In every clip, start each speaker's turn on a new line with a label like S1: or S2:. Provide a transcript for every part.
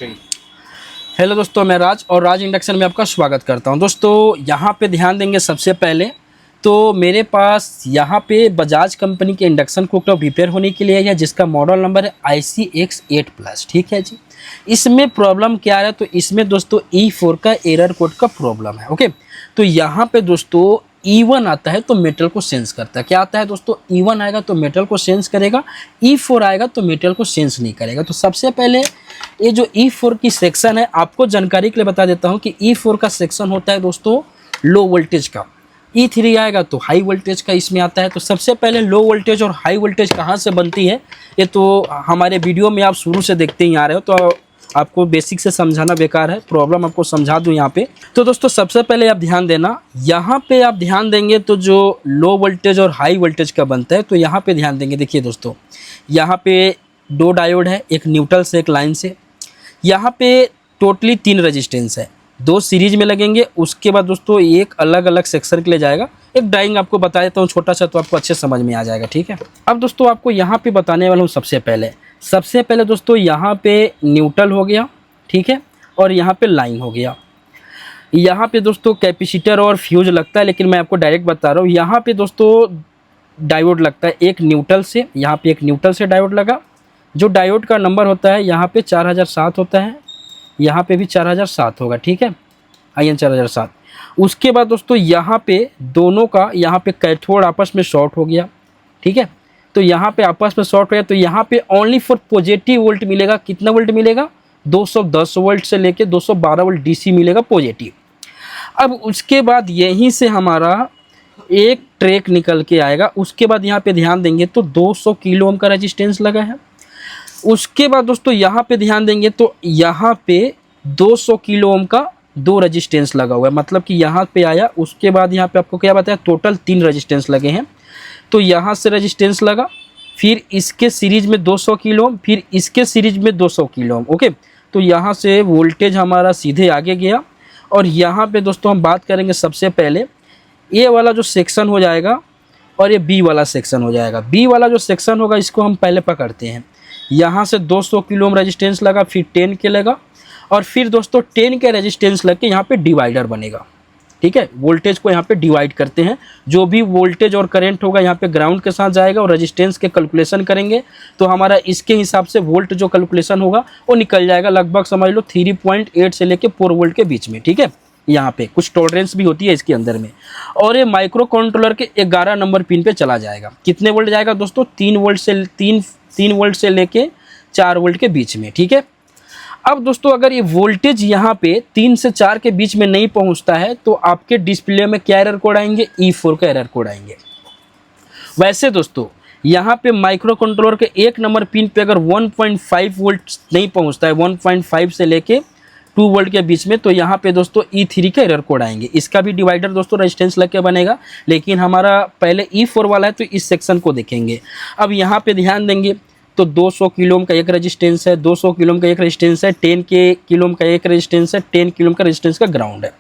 S1: 3।
S2: Hello दोस्तों, मैं राज और राज इंडक्शन में आपका स्वागत करता हूं। दोस्तों यहाँ पे ध्यान देंगे सबसे पहले तो मेरे पास यहाँ पे बजाज कंपनी के इंडक्शन कुकर रिपेयर होने के लिए है, जिसका मॉडल नंबर है ICX8+। ठीक है जी। इसमें प्रॉब्लम क्या है तो इसमें दोस्तों E4 का एरर कोड का प्रॉब्लम है। ओके, तो यहाँ पे दोस्तों E1 आता है तो मेटल को सेंस करता है। क्या आता है दोस्तों? E1 आएगा तो मेटल को सेंस करेगा, E4 आएगा तो मेटल को सेंस नहीं करेगा। तो सबसे पहले ये जो E4 की सेक्शन है, आपको जानकारी के लिए बता देता हूँ कि E4 का सेक्शन होता है दोस्तों लो वोल्टेज का। E3 आएगा तो हाई वोल्टेज का इसमें आता है। तो सबसे पहले लो वोल्टेज और हाई वोल्टेज कहाँ से बनती है ये तो हमारे वीडियो में आप शुरू से देखते ही आ रहे हो, तो आपको बेसिक से समझाना बेकार है, प्रॉब्लम आपको समझा दूं यहाँ पे। तो दोस्तों सबसे पहले आप ध्यान देना, यहाँ पे आप ध्यान देंगे तो जो लो वोल्टेज और हाई वोल्टेज का बनता है तो यहाँ पे ध्यान देंगे। देखिए दोस्तों, यहाँ पे 2 डायोड है, एक न्यूट्रल से एक लाइन से। यहाँ पे टोटली 3 रेजिस्टेंस है, 2 सीरीज में लगेंगे। उसके बाद दोस्तों एक अलग अलग सेक्शन के लिए जाएगा। एक ड्राइंग आपको बता देता हूँ छोटा सा, तो आपको अच्छे समझ में आ जाएगा। ठीक है, अब दोस्तों आपको यहाँ पे बताने वाला हूँ सबसे पहले दोस्तों यहाँ पे न्यूट्रल हो गया, ठीक है, और यहाँ पे लाइन हो गया। यहाँ पे दोस्तों कैपेसिटर और फ्यूज लगता है, लेकिन मैं आपको डायरेक्ट बता रहा हूँ। यहाँ पे दोस्तों डायोड लगता है एक न्यूट्रल से, यहाँ पे एक न्यूट्रल से डायोड लगा। जो डायोड का नंबर होता है यहाँ पे 4007 होता है, यहाँ पे भी 4007 होगा। ठीक है, IN 4007। उसके बाद दोस्तों यहाँ पे दोनों का यहाँ पे कैथोड आपस में शॉर्ट हो गया। ठीक है, तो यहाँ पे आपस में शॉर्ट हो गया तो यहाँ पे ओनली फॉर पॉजिटिव वोल्ट मिलेगा। कितना वोल्ट मिलेगा? 210 वोल्ट से लेके 212 वोल्ट DC मिलेगा पॉजिटिव। अब उसके बाद यहीं से हमारा एक ट्रैक निकल के आएगा। उसके बाद यहाँ पे ध्यान देंगे तो 200 किलो ओम का रेजिस्टेंस लगा है। उसके बाद दोस्तों यहाँ पे ध्यान देंगे तो यहाँ पे 200 किलो ओम का 2 रेजिस्टेंस लगा हुआ है, मतलब कि यहाँ पे आया। उसके बाद यहाँ पे आपको क्या बताया, टोटल 3 रेजिस्टेंस लगे हैं। तो यहाँ से रेजिस्टेंस लगा, फिर इसके सीरीज में 200 किलो ओम, फिर इसके सीरीज में 200 किलो ओम। ओके, तो यहाँ से वोल्टेज हमारा सीधे आगे गया। और यहाँ पे दोस्तों हम बात करेंगे सबसे पहले ए वाला जो सेक्शन हो जाएगा और ये बी वाला सेक्शन हो जाएगा। बी वाला जो सेक्शन होगा इसको हम पहले पकड़ते हैं। यहाँ से 200 किलो ओम रेजिस्टेंस लगा, फिर 10 के लगा, और फिर दोस्तों 10 के रेजिस्टेंस लग के यहाँ पे डिवाइडर बनेगा। ठीक है, वोल्टेज को यहाँ पे डिवाइड करते हैं। जो भी वोल्टेज और करंट होगा यहाँ पे ग्राउंड के साथ जाएगा, और रेजिस्टेंस के कैलकुलेशन करेंगे तो हमारा इसके हिसाब से वोल्ट जो कैलकुलेशन होगा वो निकल जाएगा। लगभग समझ लो 3.8 से लेके 4 वोल्ट के बीच में। ठीक है, यहाँ पे कुछ टॉलरेंस भी होती है इसके अंदर में। और ये माइक्रो कंट्रोलर के 11 नंबर पिन पे चला जाएगा। कितने वोल्ट जाएगा दोस्तों? 3 वोल्ट से लेके 4 वोल्ट के बीच में। ठीक है, अब दोस्तों अगर ये वोल्टेज यहाँ पे 3 से 4 के बीच में नहीं पहुँचता है तो आपके डिस्प्ले में क्या एरर कोड आएंगे? E4 का एरर कोड आएंगे। वैसे दोस्तों यहाँ पे माइक्रो कंट्रोलर के 1 नंबर पिन पे अगर 1.5 वोल्ट नहीं पहुँचता है, 1.5 से लेके 2 वोल्ट के बीच में, तो यहाँ पे दोस्तों E3 का एरर कोड आएंगे। इसका भी डिवाइडर दोस्तों रेजिस्टेंस लग के बनेगा, लेकिन हमारा पहले E4 वाला है तो इस सेक्शन को देखेंगे। अब यहाँ पे ध्यान देंगे तो 200 किलो ओम का एक रेजिस्टेंस है, 200 किलो ओम का एक रेजिस्टेंस है, 10 के किलो ओम का एक रेजिस्टेंस है, 10 किलो ओम का रेजिस्टेंस का ग्राउंड है।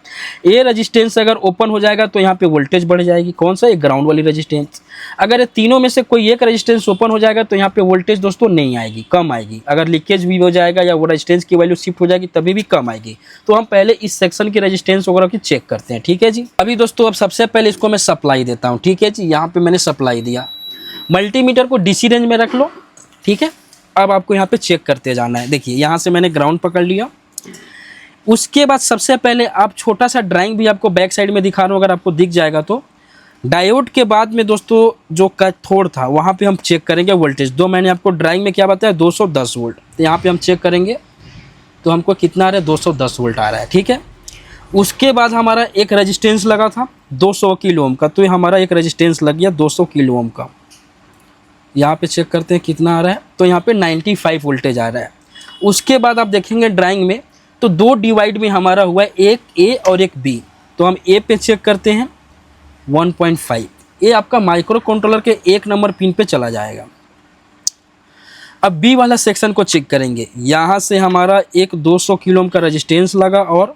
S2: ये रेजिस्टेंस अगर ओपन हो जाएगा तो यहाँ पे वोल्टेज बढ़ जाएगी। कौन सा? ये ग्राउंड वाली रेजिस्टेंस। अगर ये तीनों में से कोई एक रेजिस्टेंस ओपन हो जाएगा तो यहाँ पे वोल्टेज दोस्तों नहीं आएगी, कम आएगी। अगर लीकेज भी हो जाएगा या वो रेजिस्टेंस की वैल्यू शिफ्ट हो जाएगी तभी भी कम आएगी। तो हम पहले इस सेक्शन की रेजिस्टेंस वगैरह की चेक करते हैं। ठीक है जी, अभी दोस्तों अब सबसे पहले इसको मैं सप्लाई देता हूँ। ठीक है जी, यहाँ पे मैंने सप्लाई दिया। मल्टीमीटर को DC रेंज में रख लो। ठीक है, अब आपको यहाँ पे चेक करते जाना है। देखिए यहाँ से मैंने ग्राउंड पकड़ लिया। उसके बाद सबसे पहले आप छोटा सा ड्राइंग भी आपको बैक साइड में दिखा रहा हूँ, अगर आपको दिख जाएगा तो। डायोड के बाद में दोस्तों जो कैथोड था वहाँ पे हम चेक करेंगे वोल्टेज। दो मैंने आपको ड्राइंग में क्या बताया, 210 वोल्ट। तो यहाँ पे हम चेक करेंगे तो हमको कितना आ रहा है, 210 वोल्ट आ रहा है। ठीक है, उसके बाद हमारा एक रेजिस्टेंस लगा था 200 किलो ओम का, तो हमारा एक रेजिस्टेंस लग गया 200 किलो ओम का। यहाँ पे चेक करते हैं कितना आ रहा है, तो यहाँ पे 95 वोल्टेज आ रहा है। उसके बाद आप देखेंगे ड्राइंग में तो 2 डिवाइड में हमारा हुआ है, एक A और एक B। तो हम A पे चेक करते हैं 1.5। ये आपका माइक्रो कंट्रोलर के 1 नंबर पिन पे चला जाएगा। अब B वाला सेक्शन को चेक करेंगे। यहाँ से हमारा एक 200 किलो ओम का रेजिस्टेंस लगा और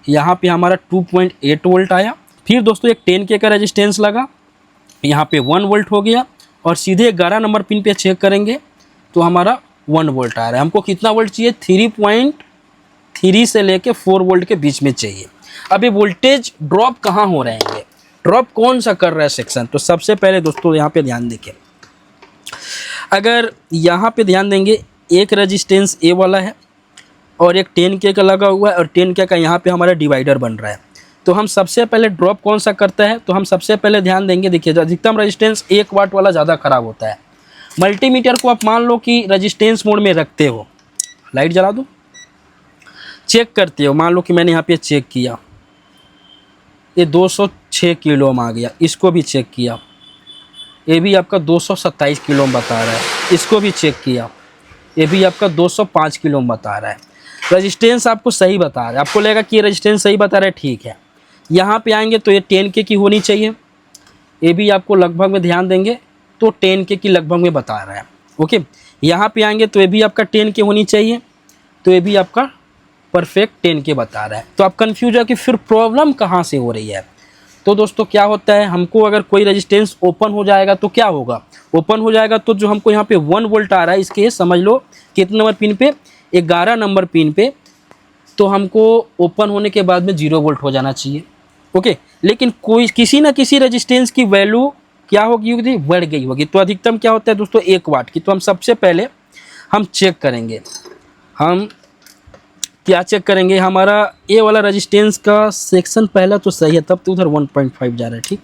S2: यहाँ पे हमारा 2.8 वोल्ट आया। फिर दोस्तों एक 10K का रेजिस्टेंस लगा, यहाँ पे 1 वोल्ट हो गया। और सीधे 11 नंबर पिन पे चेक करेंगे तो हमारा 1 वोल्ट आ रहा है। हमको कितना वोल्ट चाहिए? 3 से लेके 4 वोल्ट के बीच में चाहिए। अभी वोल्टेज ड्रॉप कहाँ हो रहे हैं, ड्रॉप कौन सा कर रहा है सेक्शन। तो सबसे पहले दोस्तों यहाँ पे ध्यान देखें, अगर यहाँ पे ध्यान देंगे एक रेजिस्टेंस ए वाला है और एक 10K का लगा हुआ है और 10K का यहाँ पे हमारा डिवाइडर बन रहा है। तो हम सबसे पहले ड्रॉप कौन सा करता है, तो हम सबसे पहले ध्यान देंगे, देखिए अधिकतम रेजिस्टेंस 1 वाट वाला ज़्यादा खराब होता है। मल्टीमीटर को आप मान लो कि रेजिस्टेंस मोड में रखते हो, लाइट जला दूँ, चेक करते हो, मान लो कि मैंने यहाँ पे चेक किया, ये 206 किलो ओम आ गया, इसको भी चेक किया, ये भी आपका 227 किलो ओम बता रहा है, इसको भी चेक किया, ये भी आपका 205 किलो ओम बता रहा है। रेजिस्टेंस आपको सही बता रहा है, आपको लगेगा कि ये रेजिस्टेंस सही बता रहा है, ठीक है। यहाँ पे आएंगे तो ये 10K की होनी चाहिए, ये भी आपको लगभग में ध्यान देंगे तो 10K की लगभग में बता रहा है, ओके। यहाँ पे आएंगे तो ये भी आपका 10K होनी चाहिए, तो ये भी आपका परफेक्ट 10K बता रहा है। तो आप कन्फ्यूज है कि फिर प्रॉब्लम कहाँ से हो रही है। तो दोस्तों क्या होता है, हमको अगर कोई रेजिस्टेंस ओपन हो जाएगा तो क्या होगा, ओपन हो जाएगा तो जो हमको यहाँ पे 1 वोल्ट आ रहा है, इसके समझ लो कितने नंबर पिन पे, 11 नंबर पिन पे, तो हमको ओपन होने के बाद में 0 वोल्ट हो जाना चाहिए, ओके। लेकिन कोई किसी ना किसी रेजिस्टेंस की वैल्यू क्या होगी, बढ़ गई होगी। तो अधिकतम क्या होता है दोस्तों 1 वाट की। तो हम सबसे पहले हम चेक करेंगे, हम क्या चेक करेंगे, हमारा ए वाला रेजिस्टेंस का सेक्शन पहला तो सही है, तब तो उधर 1.5 जा रहा है, ठीक।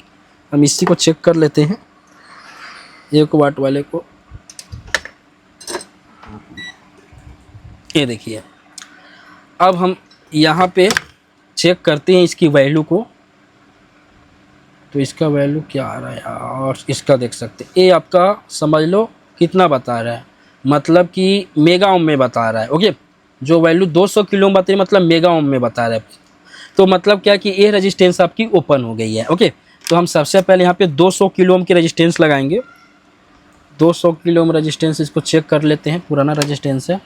S2: हम इसी को चेक कर लेते हैं, 1 वाट वाले को, ये देखिए। अब हम यहाँ पे चेक करते हैं इसकी वैल्यू को, तो इसका वैल्यू क्या आ रहा है यार, इसका देख सकते हैं, ये आपका समझ लो कितना बता रहा है, मतलब कि मेगा ओम में बता रहा है, ओके। जो वैल्यू 200 किलो ओम बता रही है, मतलब मेगा ओम में बता रहा है। तो मतलब क्या कि ये रेजिस्टेंस आपकी ओपन हो गई है, ओके। तो हम सबसे पहले यहाँ पे 200 किलो ओम की रेजिस्टेंस लगाएंगे, 200 किलो ओम रेजिस्टेंस, इसको चेक कर लेते हैं, पुराना रेजिस्टेंस है,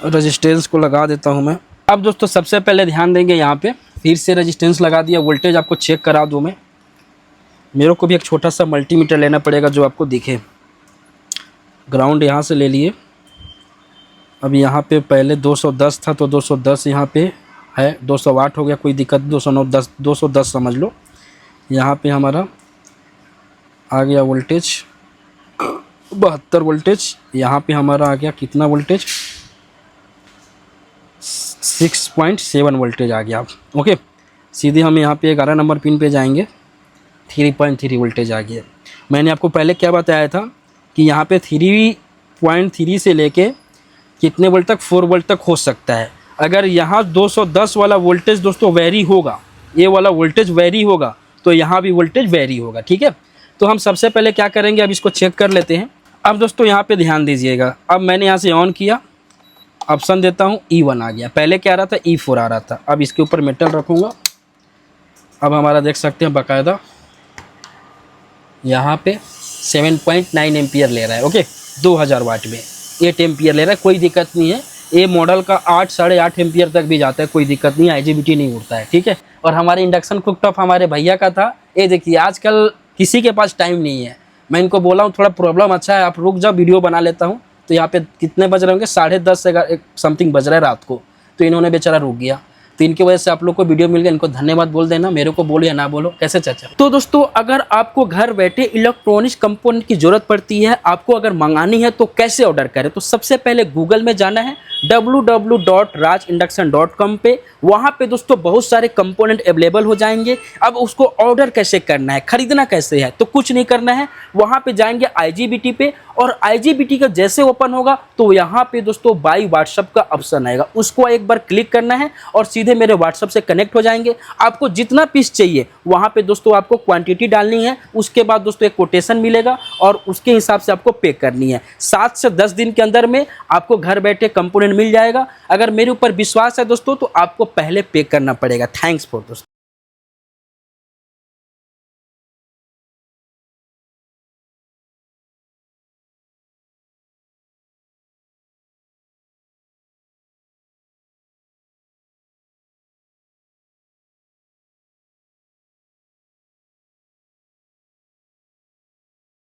S2: रेजिस्टेंस को लगा देता हूँ मैं। अब दोस्तों सबसे पहले ध्यान देंगे, यहाँ पे फिर से रेजिस्टेंस लगा दिया, वोल्टेज आपको चेक करा दूँ मैं, मेरे को भी एक छोटा सा मल्टीमीटर लेना पड़ेगा जो आपको दिखे। ग्राउंड यहाँ से ले लिए, अब यहाँ पे पहले 210 था तो 210 यहाँ पे है, 208 हो गया, कोई दिक्कत, 209 210 समझ लो। यहाँ पे हमारा आ गया वोल्टेज 72 वोल्टेज, यहाँ पे हमारा आ गया कितना वोल्टेज, 6.7 वोल्टेज आ गया, ओके। सीधे हम यहाँ पे 11 नंबर पिन पे जाएंगे, 3.3 वोल्टेज आ गया। मैंने आपको पहले क्या बताया था कि यहाँ पे 3.3 से लेके कितने वोल्ट तक, 4 वोल्ट तक हो सकता है। अगर यहाँ 210 वाला वोल्टेज दोस्तों वेरी होगा, ये वाला वोल्टेज वेरी होगा, तो यहाँ भी वोल्टेज वेरी होगा, ठीक है। तो हम सबसे पहले क्या करेंगे, अब इसको चेक कर लेते हैं। अब दोस्तों यहाँ पे ध्यान दीजिएगा, अब मैंने यहाँ से ऑन किया, ऑप्शन देता हूँ, E1 आ गया, पहले क्या आ रहा था, E4 आ रहा था। अब इसके ऊपर मेटल रखूँगा, अब हमारा देख सकते हैं बाकायदा यहाँ पे 7.9 एम्पियर ले रहा है, ओके। 2000 वाट में 8 एम्पियर ले रहा है, कोई दिक्कत नहीं है। ये मॉडल का 8 साढ़े 8 एम्पियर तक भी जाता है, कोई दिक्कत नहीं, IGBT नहीं उड़ता है, ठीक है। और हमारे इंडक्शन कुकटॉप हमारे भैया का था, ये देखिए आजकल किसी के पास टाइम नहीं है। मैं इनको बोला हूँ थोड़ा प्रॉब्लम अच्छा है, आप रुक जाओ, वीडियो बना लेता हूँ। तो यहाँ पे कितने बज रहे होंगे, 10:30 से समथिंग बज रहा है रात को, तो इन्होंने बेचारा रुक गया। तो इनकी वजह से आप लोग को वीडियो मिल गया, इनको धन्यवाद बोल देना, मेरे को बोलो या ना बोलो, कैसे चाचा। तो दोस्तों अगर आपको घर बैठे इलेक्ट्रॉनिक्स कंपोनेंट की जरूरत पड़ती है, आपको अगर मंगानी है तो कैसे ऑर्डर करें। तो सबसे पहले गूगल में जाना है, www.rajinduction.com पे, वहाँ पे दोस्तों बहुत सारे कंपोनेंट अवेलेबल हो जाएंगे। अब उसको ऑर्डर कैसे करना है, खरीदना कैसे है, तो कुछ नहीं करना है, वहाँ पे जाएंगे IGBT पे, और IGBT का जैसे ओपन होगा तो यहाँ पे दोस्तों बाई व्हाट्सएप का ऑप्शन आएगा, उसको एक बार क्लिक करना है और सीधे मेरे व्हाट्सएप से कनेक्ट हो जाएंगे। आपको जितना पीस चाहिए वहाँ पे दोस्तों आपको क्वांटिटी डालनी है, उसके बाद दोस्तों एक कोटेशन मिलेगा और उसके हिसाब से आपको पे करनी है। 7 से 10 दिन के अंदर में आपको घर बैठे कंपोनेंट मिल जाएगा। अगर मेरे ऊपर विश्वास है दोस्तों तो आपको पहले पे करना पड़ेगा। थैंक्स फॉर दोस्तों।